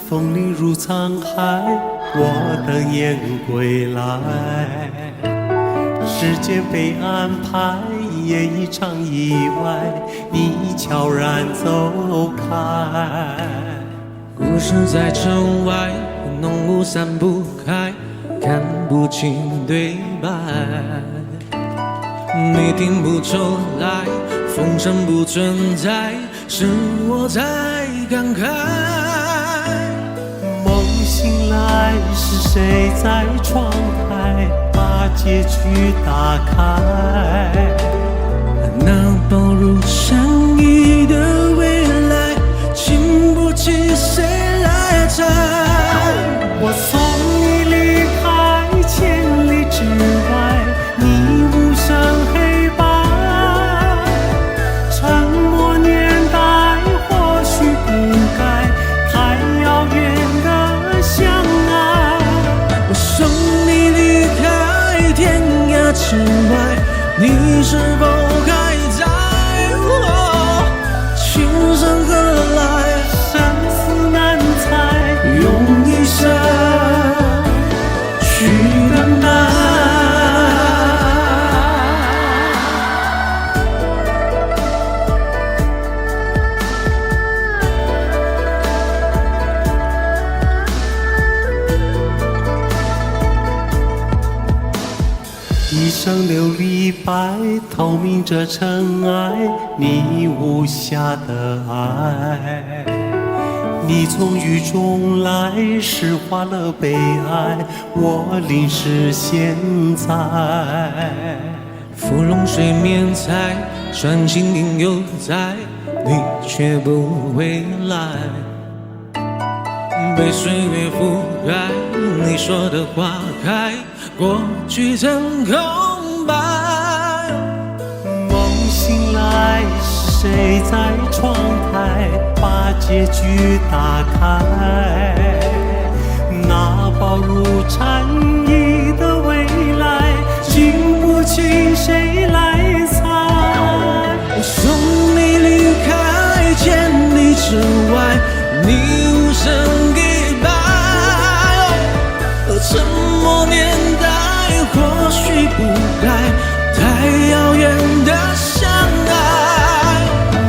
风铃如沧海，我等雁归来。时间被安排，演一场意外，你悄然走开。故事在城外，浓雾散不开，看不清对白。你听不出来，风声不存在，是我在感慨。梦醒来，是谁在窗台把结局打开？那暴露善意的未来，经不起谁来猜。我送你离开千里之外，你无声黑白。沉默年代或许不该太遥远的相爱。我送你离开天涯之外，你是否还在？情深何来？生死难猜，用一生去等待。一生流离白，透明着尘埃，你无瑕的爱。你从雨中来，释化了悲哀，我淋湿现在。芙蓉水面采，传情应犹在，你却不回来。被岁月覆盖，你说的花开，过去成空白。梦醒来，是谁在窗台把结局打开？那暴露禅意的未来，经不起谁来猜。我送你离开千里之外，你无声给白。沉默年代或许不该太遥远的相爱。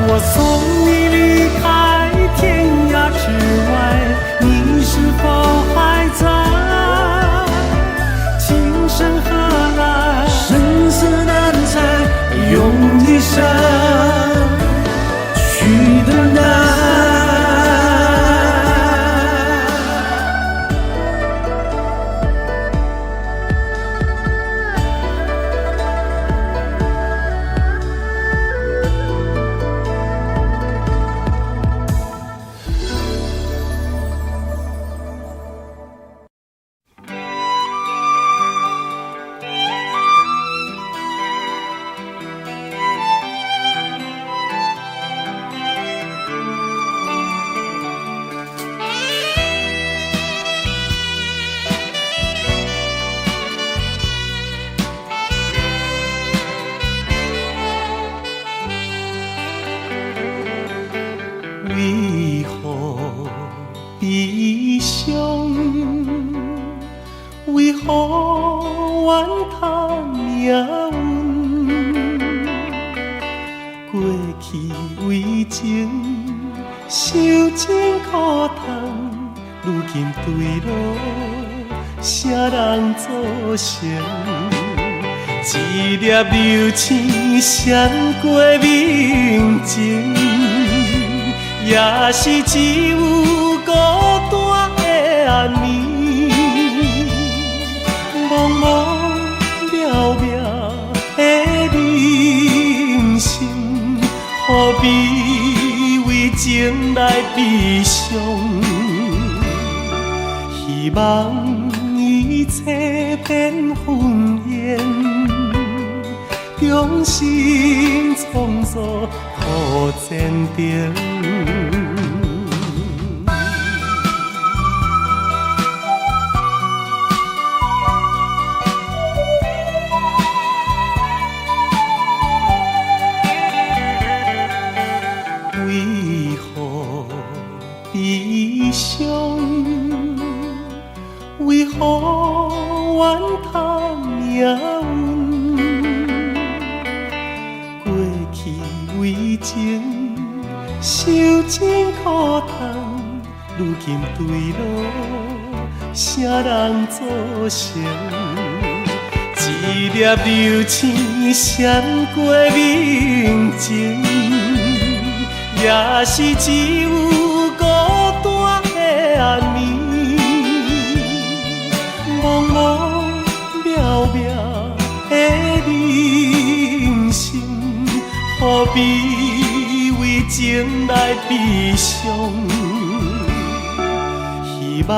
我送你离开天涯之外，你是否还在？情深何来？生死难猜，用一生去等待。为何悲伤？为何怨叹命运？过去为情，受尽苦痛，如今对路，啥人作成？一粒柔情闪过明情，也是一有孤单的暗暝。茫茫渺渺的人生，何必为情来悲伤？希望一切变云烟，衷心创作好坚定。为何悲伤？真苦痛，如今对路，啥人作成？一粒柔情闪过明情，也是只有孤单的暗暝。茫茫渺渺的人生，何必为情来悲伤？希望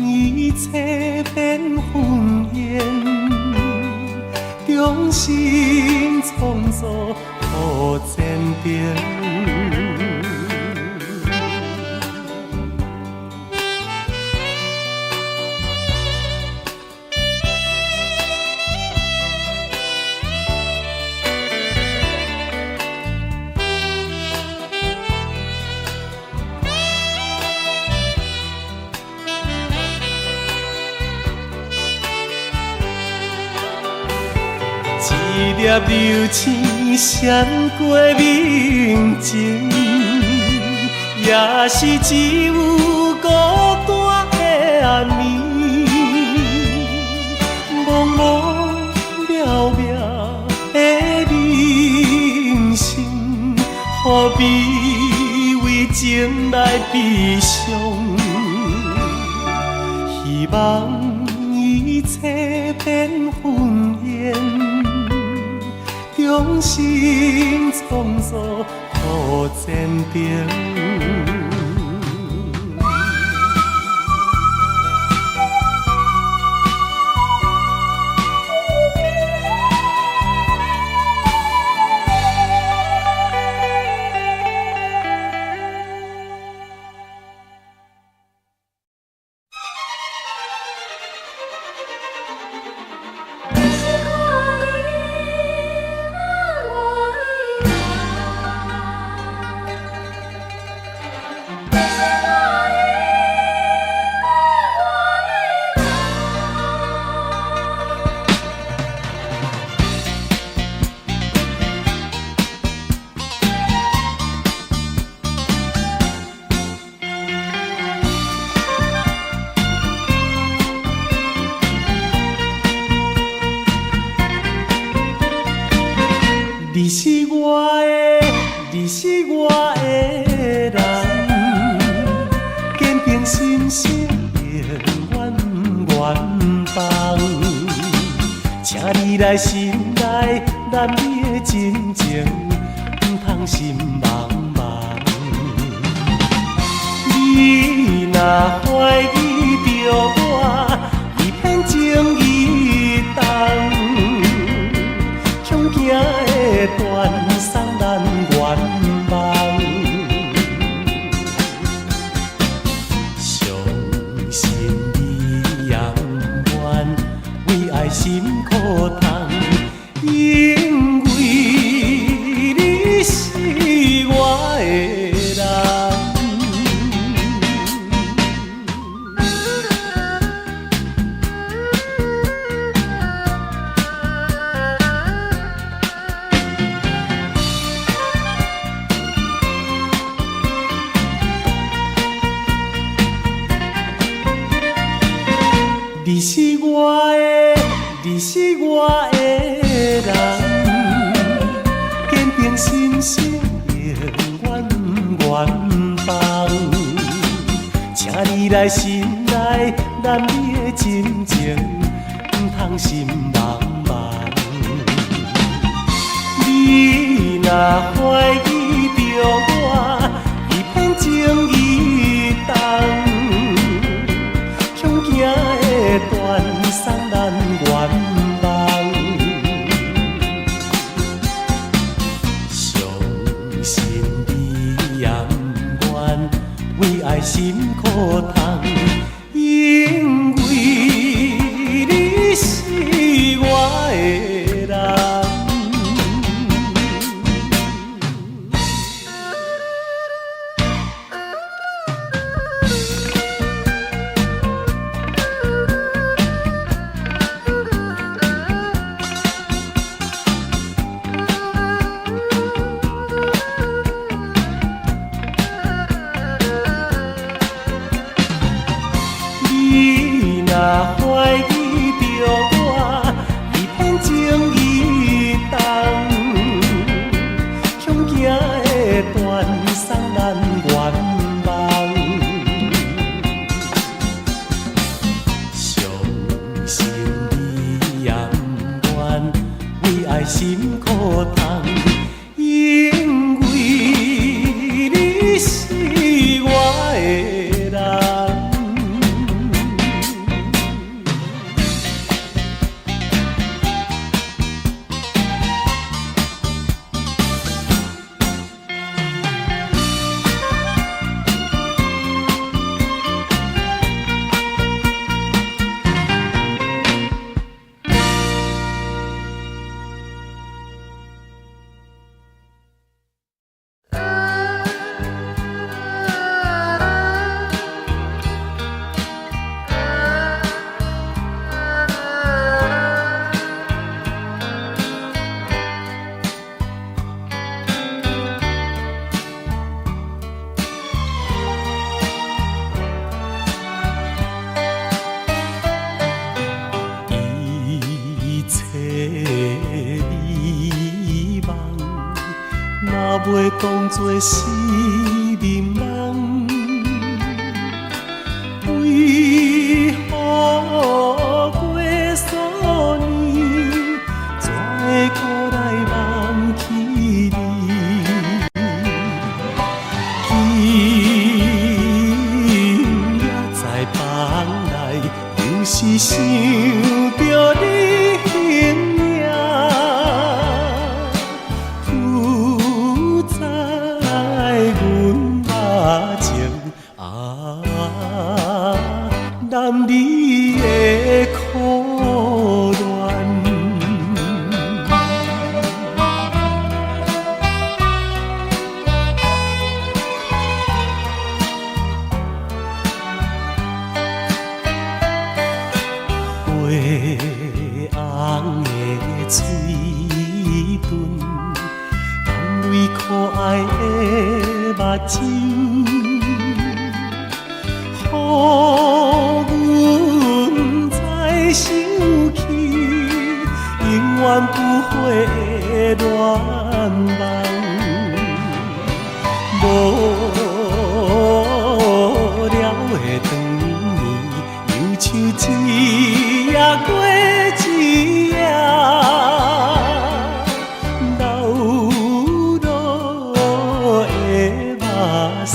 一切变云烟，衷心创作好前程。一粒柔情闪过明情，也是只有孤单的暗暝。茫茫渺渺的人生，何必为情来悲伤？希望一切变云烟，衷心创作好前程。你是我的，你是我的人，坚定心性永远远放。请你来心内，咱你的真情，不通心茫茫。你若怀疑着我，一片情意重。行的断送咱愿望，相信你永远为爱心苦痛，因为你是我的人。你是我的，你是我的人，坚定心性永远远放。请你来心内，咱你的真情，不通心茫茫。你若怀疑着我，一片情意重。断送咱愿望，相信你永远为爱心苦痛，因为你是我的人。伊东，向行的传送咱愿望。相信你也不愿为爱心苦痛，因为你是我的人。袂当作是眠梦，为何过数年，怎会搁来忘记你？今夜在房内，就是想着你形影。男女的苦恋，灰红的嘴唇，含泪可爱的目睭。阮再想起，永远不悔的恋梦，无聊的长年，又像一夜过一夜，流落的目屎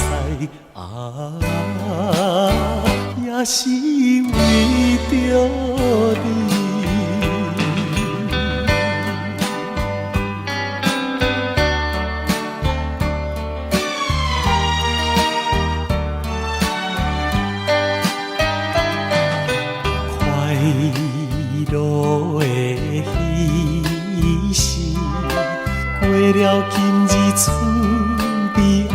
也是为着你。快乐的彼时，过了今日剩悲哀。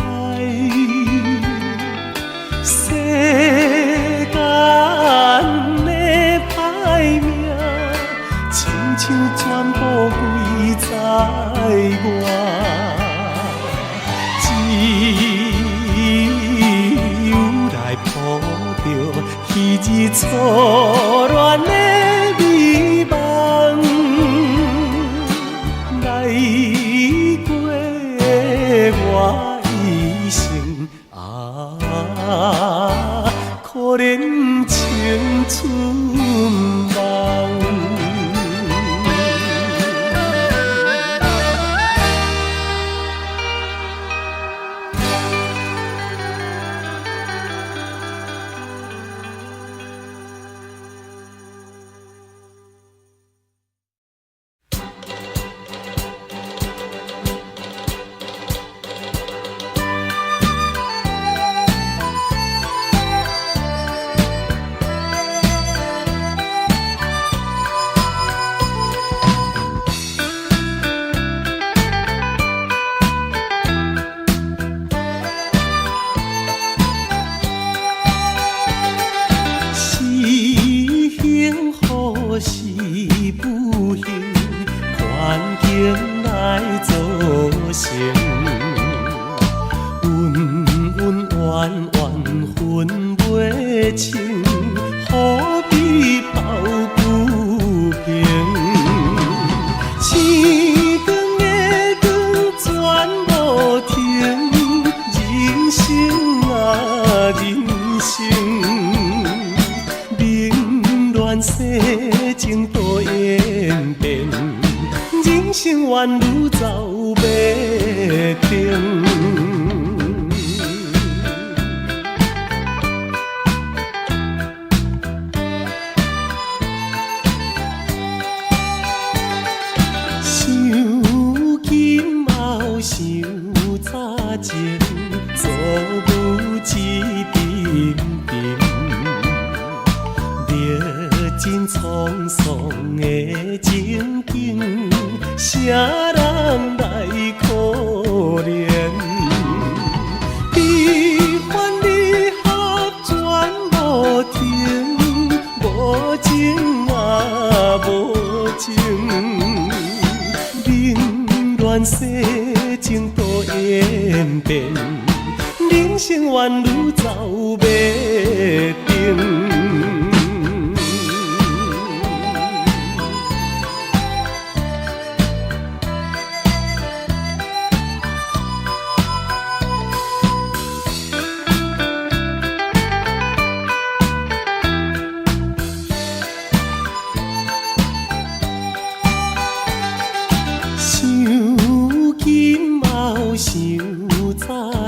世间的歹命，亲像全部归在我。只有来抱着彼日初恋的美梦，来过我一生可怜青春梦。是不幸，环境来造成，恩恩怨怨分袂清，何必抱不平？星光的光全无停，人生啊人生，冷暖世情多演变，人生缘路走马灯。沧桑的情景，谁人来可怜？悲欢离合全无停，无情啊无情，冷暖世情多演变，人生缘路走马灯。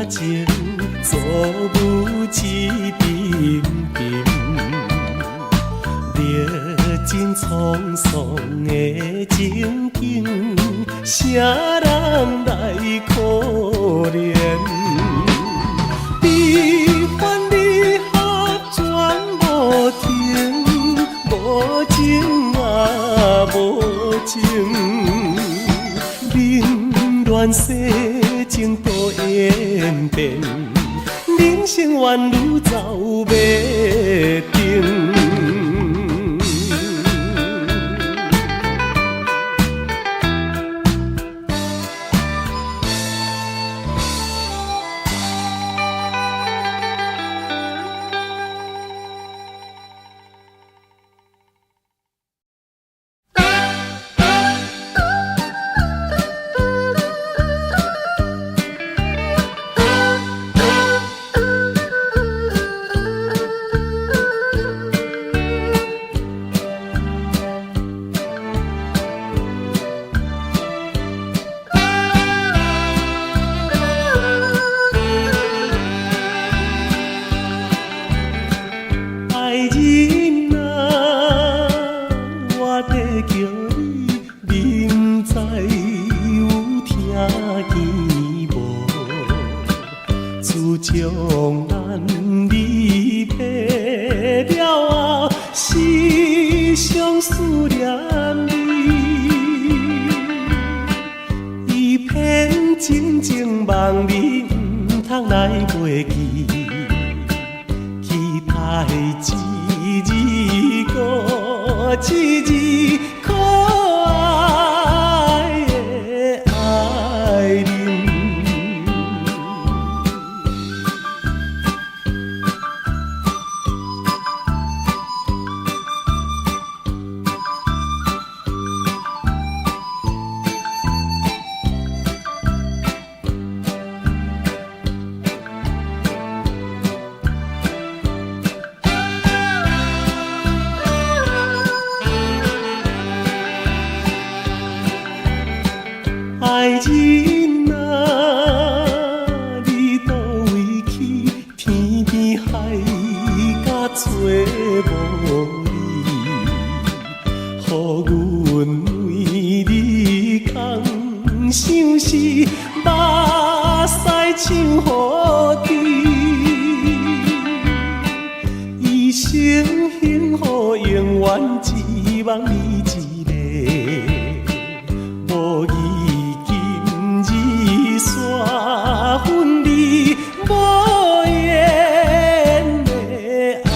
情作舞起冰冰，历尽沧桑的情景，谁人来可怜？悲欢离合全无停，无情啊无情，冷暖世情多演变，人生缘路走马灯。将咱离别了后，时常思念你。一片情情梦里，不通来袂记，期待一日过一日可爱的爱人。爱人啊，你倒位去？天边海角找无你，予阮为你空想是目屎唱予你，一生幸福永远只望你一个，无意山分离无言的爱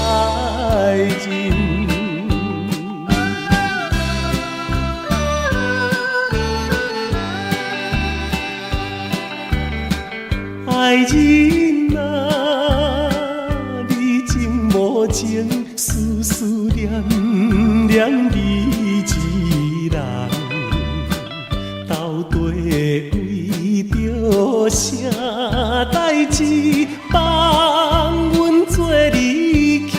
人，爱人啊，你情无情，思思念念你一人。为着啥代志放阮做离去？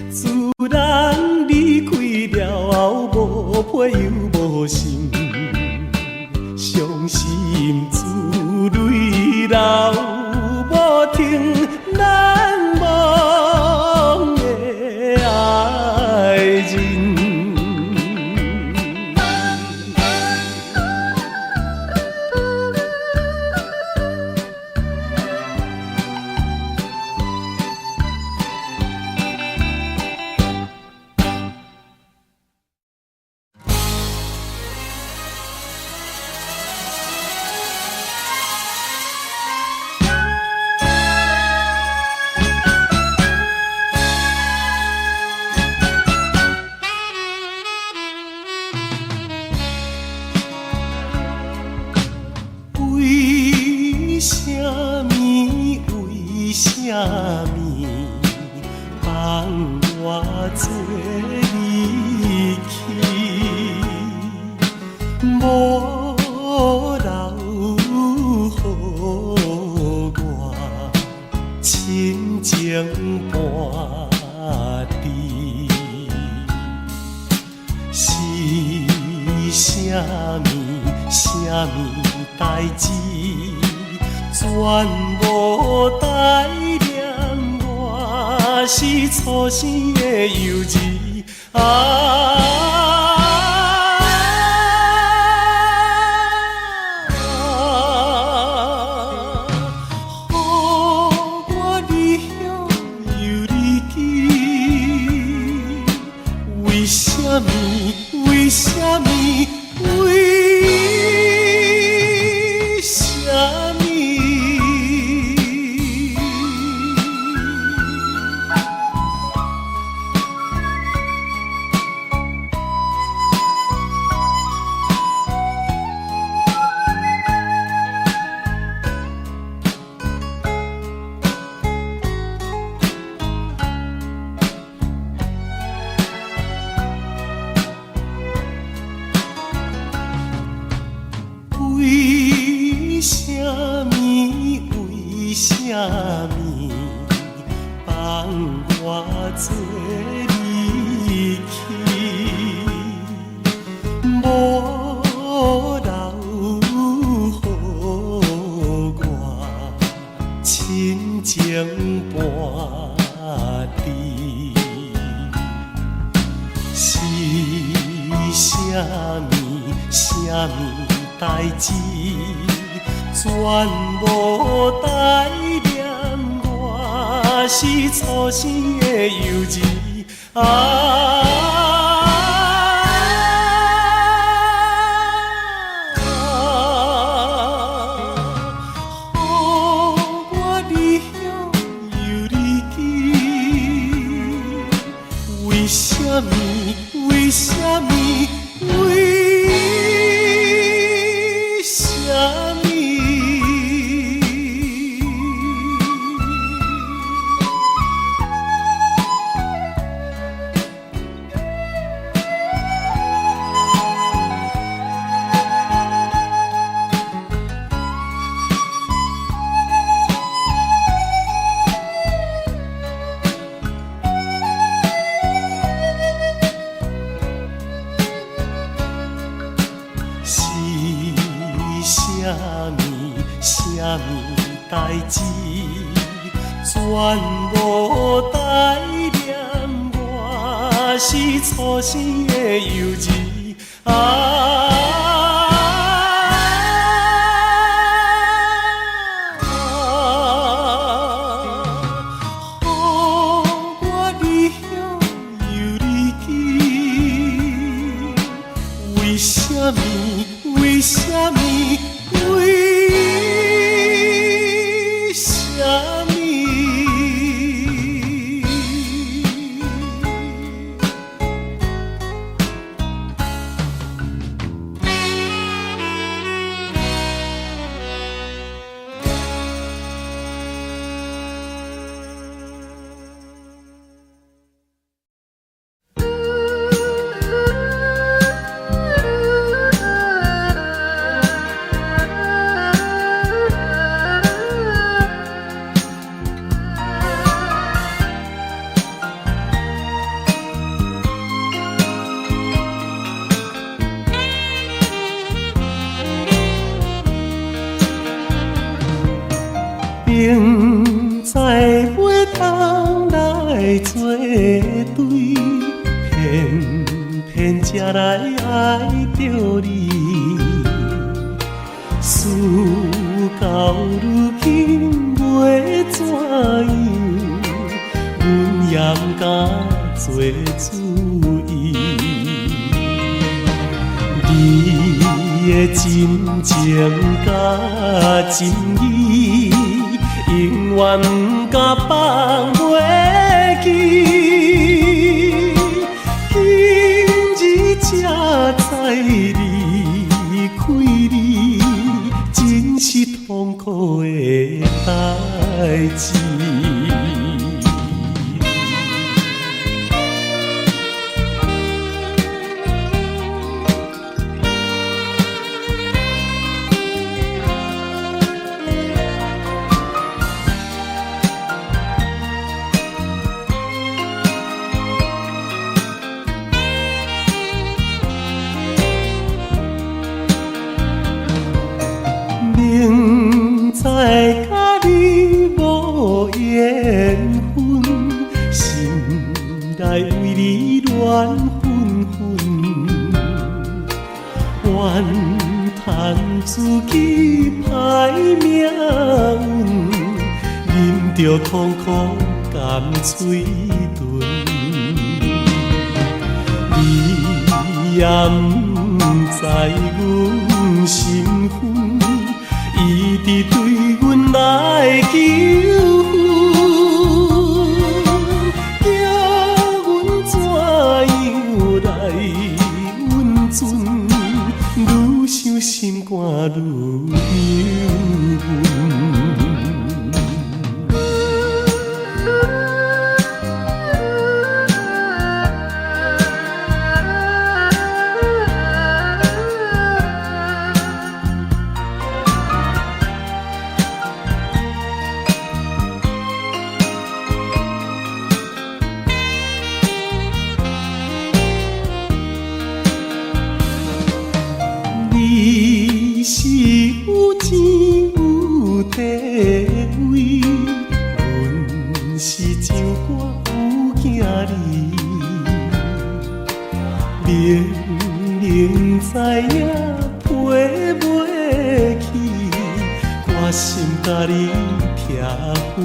自然离开了后，无配又无心，伤心自泪流无停，难忘的爱人。为什么？为什么放我做离去？无留予我亲情伴侣，是啥物？啥物代志？全无带念我是初生的幼稚我离乡又离去，为什么？为什么？为什么？为什么？为什么放我做离去？无留予我亲情伴侣，是啥物？啥物？代志全无带念我是初生的幼稚我离乡又离去，为什么？为什么？为什么？啥物？啥物代志全无带念我是初生的幼稚我离乡又离去，为什么？为什么？为什么？明知袂当来作对，偏偏才来爱着你。事到如今袂怎样，阮也不敢做主意。你的真情甲真意，永远不敢放袂记。今日才知离开你，真是痛苦的代志。明知甲你无缘分，心内为你乱纷纷，怨叹自己歹命运，忍着痛苦甘嘴唇。你也不知阮心烦，一直对阮来求婚，叫阮怎样来温存，愈想心肝愈忧闷。你是有钱有地位，阮是唱歌有囝儿，明明知影陪袂起，决心甲你拆分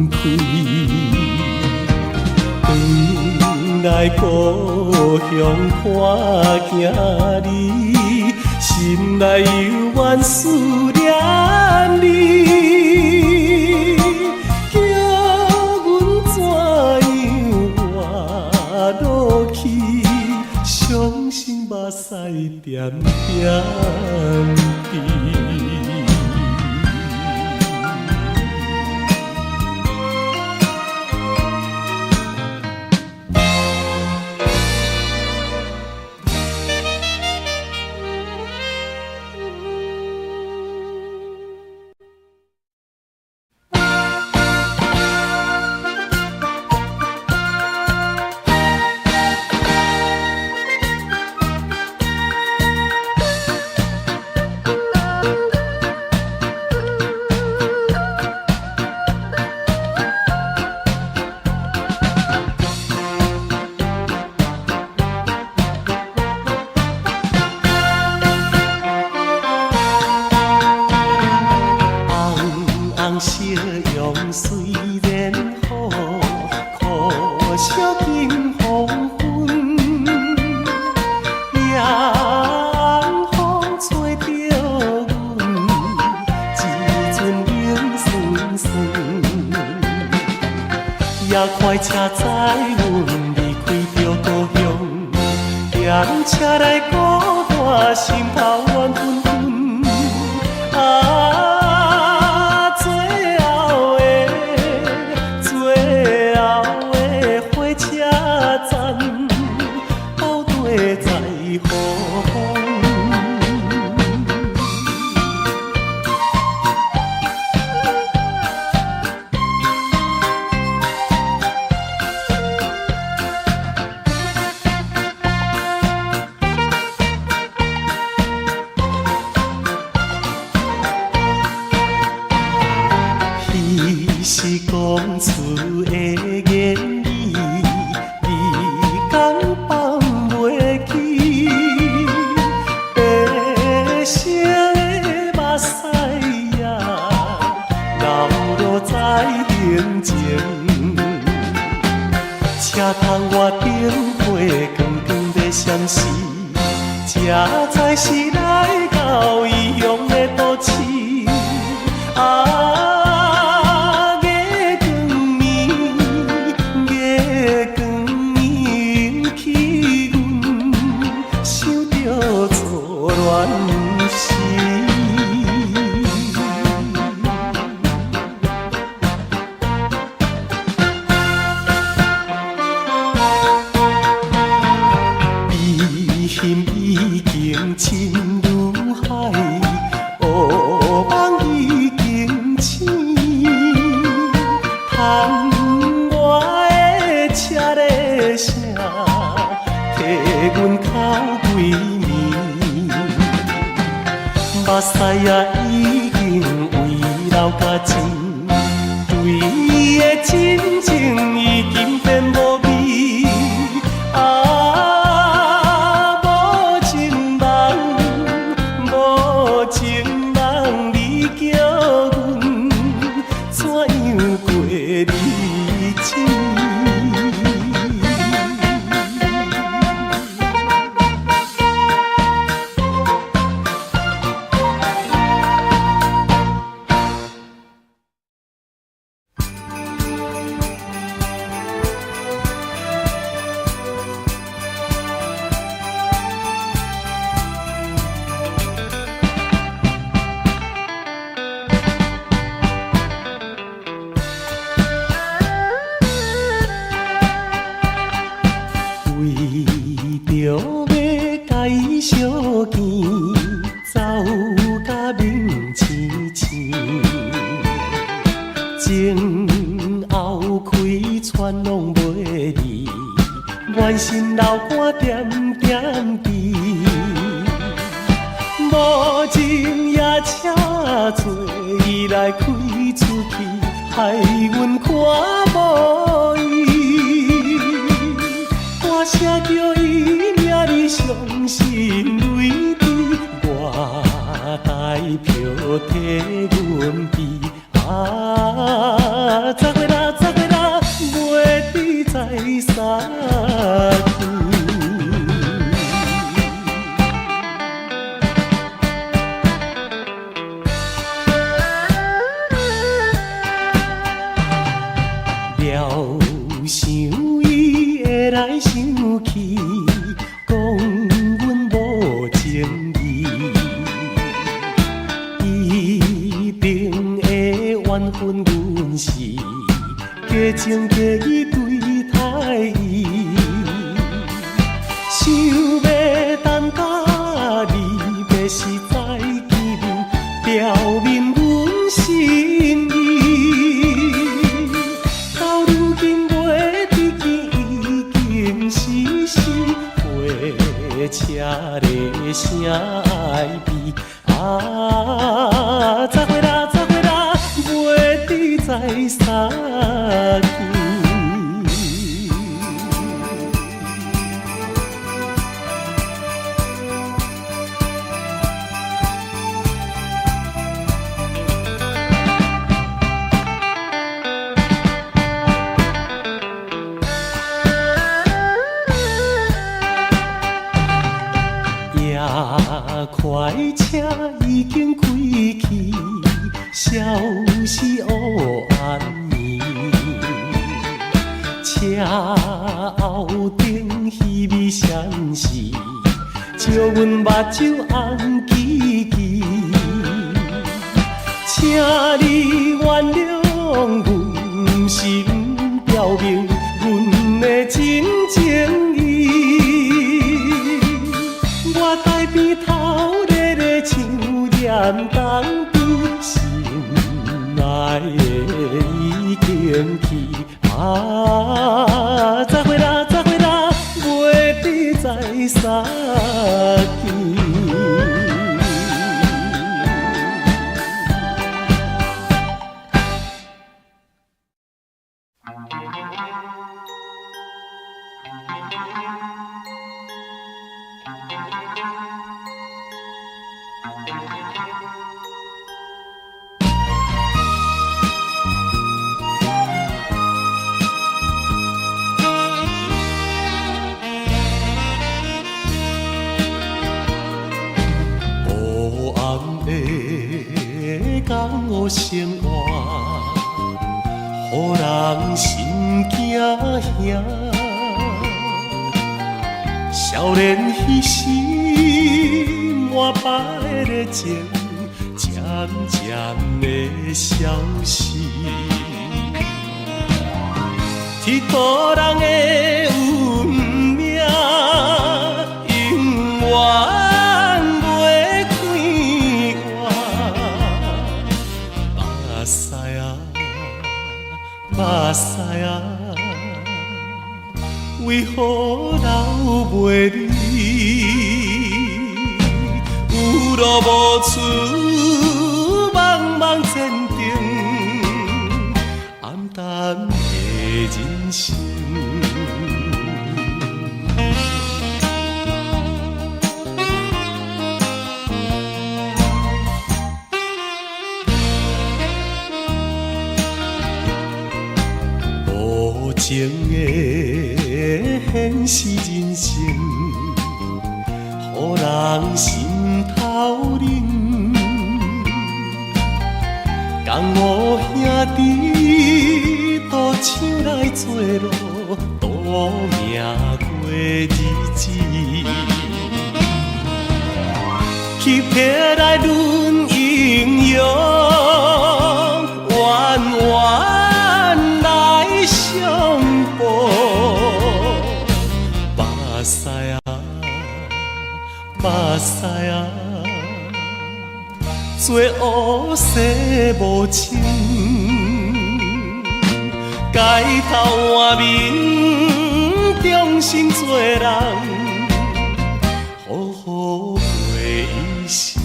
开。回来故乡看囝儿，心内犹原思念你，叫阮怎样活落去，伤心目屎点点滴。夕阳虽然好，可惜今黄昏，夜风吹着阮，一阵冷酸酸。也快车载阮离开着故乡，踮车内孤单，心头怨愤愤。火车站，包地在雨风。这才是来到异乡的都市。啊，月光暝，月光暝起阮想着初恋时。心已经深如海，乌梦已经醒。窗外的车的声，替阮哭几暝。目屎也已经围流甲尽，对伊的真情已经变无味。前后开船拢袂离，愿心流汗点点滴。无情也请做伊来开出去，害阮看无伊。我写着伊名字伤心泪滴，我台票替阮比。啊，十岁啦，十岁啦，袂知在啥去。了想伊会来想去，讲阮无情义，伊并缘分阮是假情假意对待伊，想要等甲离别时再见面，表明阮心意。到如今袂记伊已经是火车的声爱悲。啊，十岁啦，十岁啦，袂知在啥去。快车已经开去，消息黑暗暝。车后顶稀微闪烁，照阮目睭红记记。请你原谅阮心表明阮的真情意。我台边头热热像严冬边，心爱的已经去。啊，十岁啦，十岁啦，袂知在啥去。江湖生活，予人心惊吓。少年彼时满怀的热情，渐渐的消失。天道人的运命，永远袂开换。目屎啊，目屎啊，为何流袂离？有路无出，茫茫前程，暗淡的人生。无情的现实人生，予人心头冷。江湖兄弟渡枪来做路，赌命过日子。欺骗来论英勇，冤冤来相报。目屎啊，目屎啊，做乌世无情。街头换面，重新做人，好好过一生。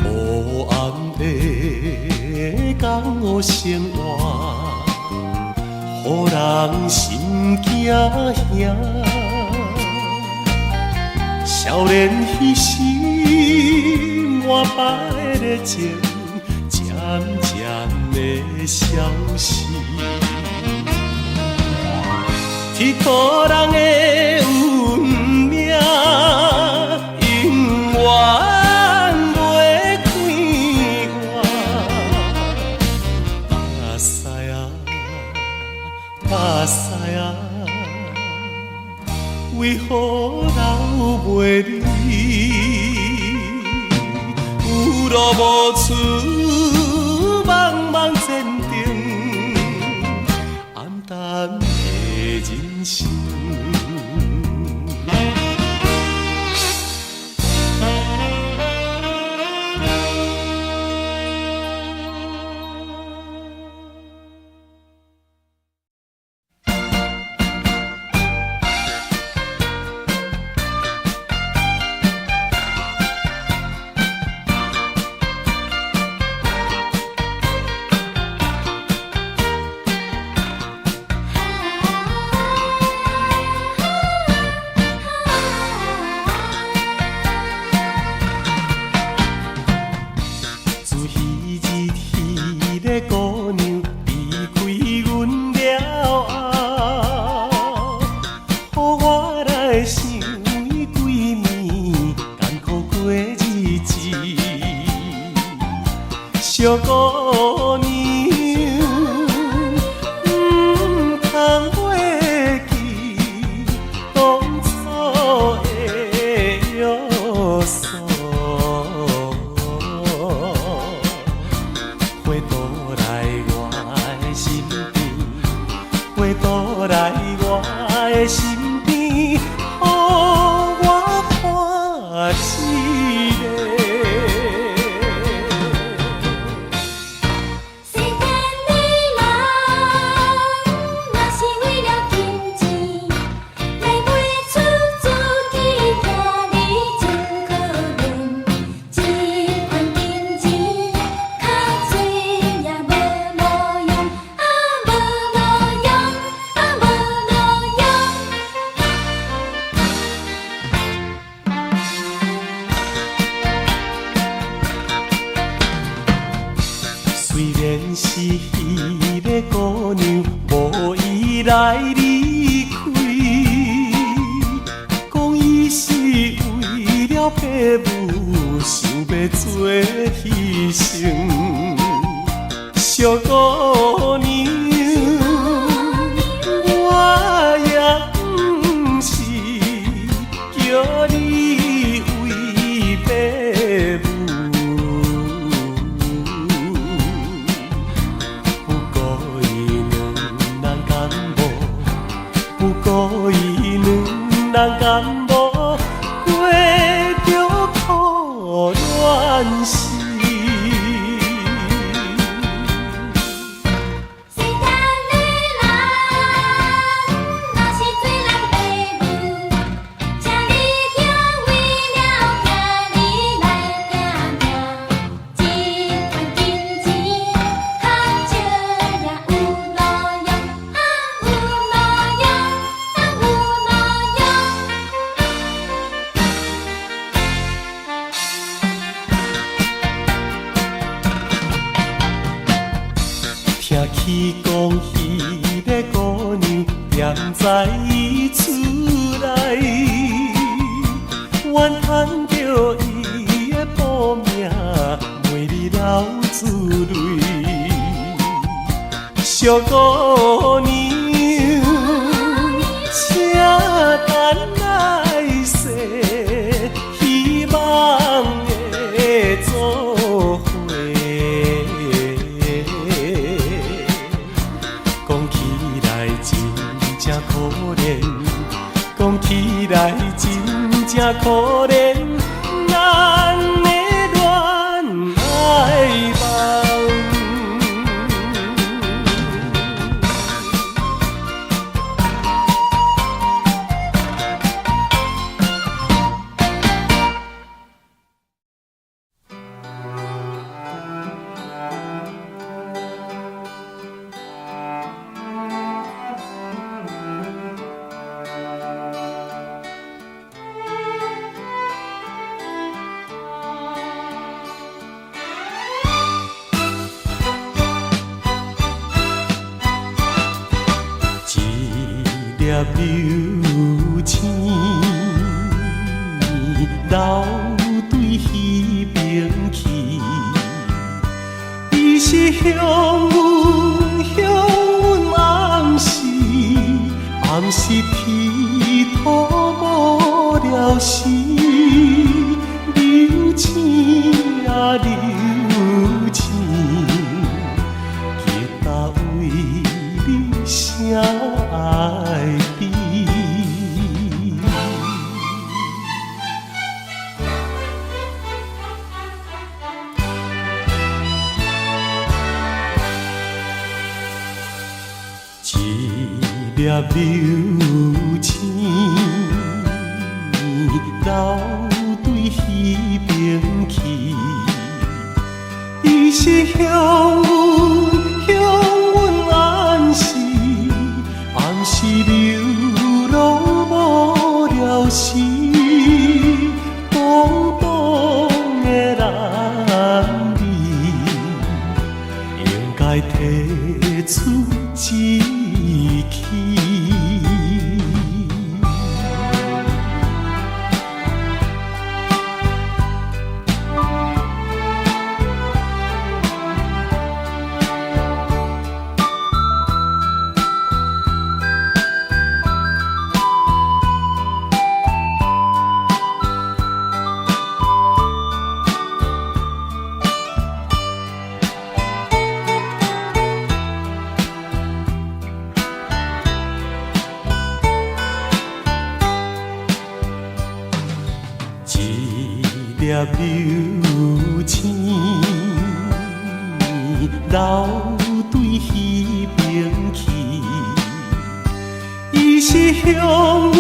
黑暗的江湖生活，予人心惊吓。少年彼时满怀的热情，渐渐的消失。天道人的运命，永远袂开换。目屎啊，目屎啊，为何流袂离？有路无出，茫茫前程，暗淡的人生。姑娘离开阮了后，予我来想伊几暝艰苦过日子。小姑娘，通袂记当初的约束。回倒来我的身边，予我看一个。世间的人，若是为了金钱，来买出自己行你真可怜。一款金钱，较多也无路用，无路用，无路用。虽然是在离开，讲伊是为了父母，想要做牺牲，小姑娘，我也不是叫你为父母。不过伊两人感冒，不过伊两人感冒，过着苦恋时。世间的人，若是做人父母，请你听为了囝儿来拼命，一份金钱较少也有路用，有路用，有路听起讲迄个姑娘踮在伊厝内，怨叹着伊的报命，每日流珠泪。小姑娘，请等来世，希望会做伙。讲起来真正可怜，讲起来真正可怜，咱的恋爱梦。一粒流星流对彼边去，伊是向阮暗示，暗示天土无聊时，流星啊流星，吉他为你声爱悲。一粒流星流对彼边去，伊是向阮暗示，暗示流浪无聊时，懂懂的男儿应该提出一气。一粒流星流对彼边去，伊是向阮